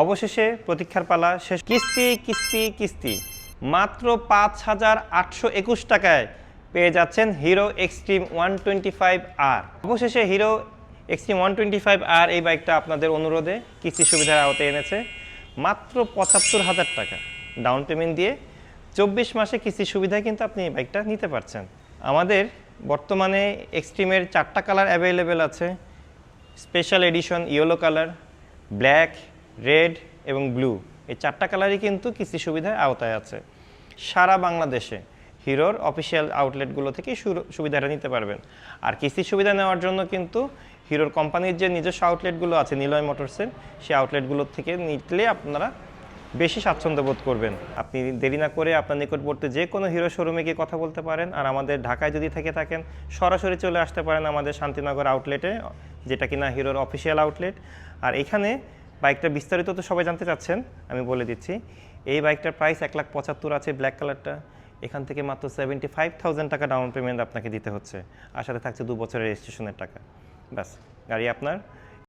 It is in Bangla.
অবশেষে প্রতীক্ষার পালা শেষ। কিস্তি কিস্তি কিস্তি মাত্র ৫,৮২১ টাকায় পেয়ে যাচ্ছেন হিরো এক্সট্রিম 125R। অবশেষে হিরো এক্সট্রিম 125R এই বাইকটা আপনাদের অনুরোধে কিস্তি সুবিধার আওতায় এনেছে মাত্র ৭৫,০০০ টাকা ডাউন পেমেন্ট দিয়ে ২৪ মাসে কিস্তি সুবিধায় কিন্তু আপনি এই বাইকটা নিতে পারছেন। আমাদের বর্তমানে এক্সট্রিমের 4টা কালার অ্যাভেলেবেল আছে। Special edition yellow colour, black, red এবং ব্লু, এই 4টা কালারই কিন্তু কিস্তি সুবিধায় আওতায় আছে। সারা বাংলাদেশে হিরোর অফিসিয়াল আউটলেটগুলো থেকে সুবিধাটা নিতে পারবেন। আর কিস্তি সুবিধা নেওয়ার জন্য কিন্তু হিরোর কোম্পানির যে নিজস্ব আউটলেটগুলো আছে নিলয় মোটরসের, সেই আউটলেটগুলো থেকে নিলে আপনারা বেশি স্বাচ্ছন্দ্য বোধ করবেন। আপনি দেরি না করে আপনার নিকটবর্তী যে কোনো হিরো শোরুমে গিয়ে কথা বলতে পারেন। আর আমাদের ঢাকায় যদি থেকে থাকেন সরাসরি চলে আসতে পারেন আমাদের শান্তিনগর আউটলেটে, যেটা কিনা হিরোর অফিসিয়াল আউটলেট। আর এখানে বাইকটা বিস্তারিত তো সবাই জানতে চাচ্ছেন, আমি বলে দিচ্ছি। এই বাইকটার প্রাইস ১,৭৫,০০০ আছে ব্ল্যাক কালারটা। এখান থেকে মাত্র 75,000 টাকা ডাউন পেমেন্ট আপনাকে দিতে হচ্ছে, আর সাথে থাকছে 2 বছরের রেজিস্ট্রেশনের টাকা। ব্যাস, গাড়ি আপনার।